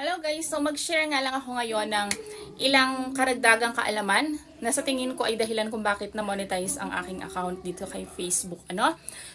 Hello guys! So mag-share nga lang ako ngayon ng ilang karagdagang kaalaman na sa tingin ko ay dahilan kung bakit na-monetize ang aking account dito kay Facebook.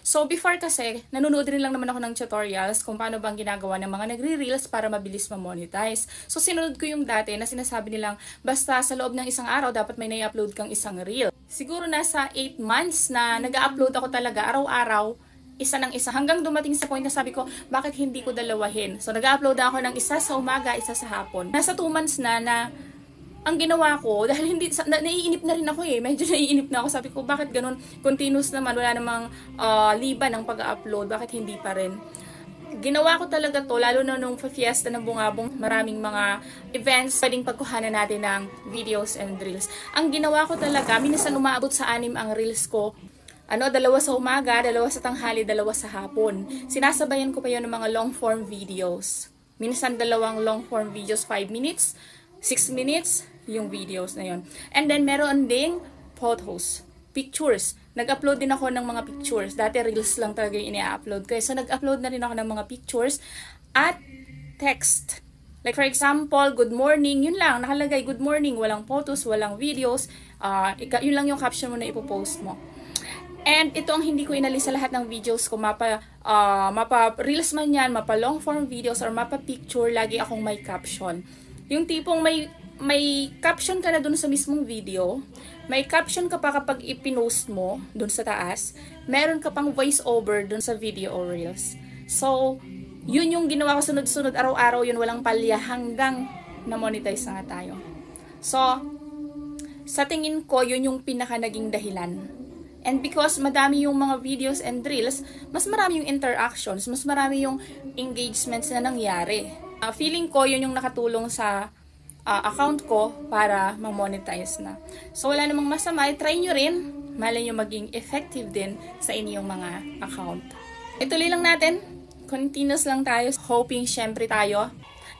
So before kasi, nanonood rin lang naman ako ng tutorials kung paano bang ginagawa ng mga nagre-reels para mabilis ma-monetize. So sinunod ko yung dati na sinasabi nilang basta sa loob ng isang araw dapat may na-upload kang isang reel. Siguro nasa 8 months na nag-upload ako talaga araw-araw, isa ng isa, hanggang dumating sa point na sabi ko, bakit hindi ko dalawahin? So, nag-upload ako ng isa sa umaga, isa sa hapon. Nasa 2 months na ang ginawa ko, dahil hindi, naiinip na rin ako medyo naiinip na ako. Sabi ko, bakit ganun? Continuous naman, wala namang liban ng pag-upload, bakit hindi pa rin? Ginawa ko talaga to, lalo na nung fiesta ng Bungabong, maraming mga events, pwedeng pagkuhanan natin ng videos and reels. Ang ginawa ko talaga, minsan umaabot sa 6 ang reels ko. 2 sa umaga, 2 sa tanghali, 2 sa hapon. Sinasabayan ko pa yun ng mga long form videos. Minsan 2 long form videos, 5 minutes, 6 minutes, yung videos na yun. And then meron ding photos, pictures. Nag-upload din ako ng mga pictures. Dati reels lang talaga yung ini-upload ko. So nag-upload na rin ako ng mga pictures at text. Like for example, good morning, yun lang, nakalagay good morning, walang photos, walang videos. Yun lang yung caption mo na ipopost mo. And ito ang hindi ko inalis sa lahat ng videos ko, mapa reels man yan, mapa long form videos, or mapa picture, lagi akong may caption. Yung tipong may caption ka na dun sa mismong video, may caption ka pa kapag ipinost mo dun sa taas, meron ka pang voice over dun sa video or reels. So, yun yung ginawa ko sunod-sunod, araw-araw yun, walang palya, hanggang na-monetize na nga tayo. So, sa tingin ko, yun yung pinaka naging dahilan. And because madami yung mga videos and reels, mas marami yung interactions, mas marami yung engagements na nangyari. Feeling ko yun yung nakatulong sa account ko para ma-monetize na. So wala namang masama, try nyo rin. Malay nyo maging effective din sa inyong mga account. Ituloy lang natin. Continuous lang tayo. Hoping syempre tayo.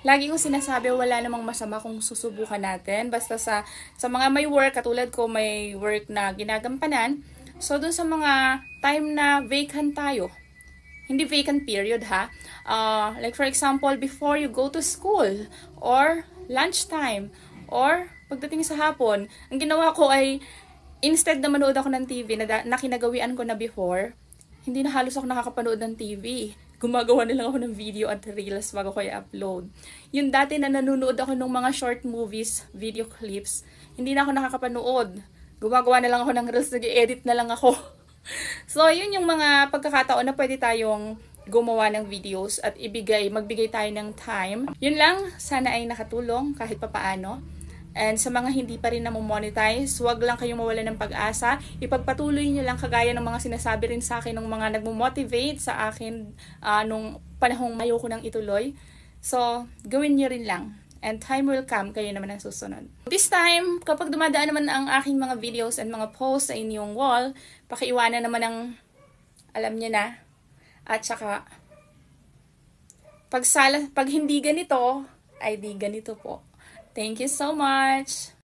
Lagi kong sinasabi, wala namang masama kung susubukan natin. Basta sa mga may work, katulad ko may work na ginagampanan. So, dun sa mga time na vacant tayo, hindi vacant period like for example, before you go to school, or lunchtime, or pagdating sa hapon, ang ginawa ko ay, instead na manood ako ng TV na kinagawian ko na before, hindi na halos ako nakakapanood ng TV. Gumagawa na lang ako ng video at reels bago ko i-upload. Yung dati na nanonood ako ng mga short movies, video clips, hindi na ako nakakapanood. Gumagawa na lang ako ng reels, nag-edit na lang ako. So, yun yung mga pagkakataon na pwede tayong gumawa ng videos at magbigay tayo ng time. Yun lang, sana ay nakatulong kahit papaano. And sa mga hindi pa rin na-monetize, huwag lang kayong mawala ng pag-asa. Ipagpatuloy nyo lang kagaya ng mga sinasabi rin sa akin ng mga nagmo-motivate sa akin nung panahong ayoko nang ituloy. So, gawin nyo rin lang. And time will come, kayo naman ang susunod. This time, kapag dumadaan naman ang aking mga videos and mga posts sa inyong wall, pakiiwanan naman ng alam niyo na. At saka, pag hindi ganito, ay di ganito po. Thank you so much!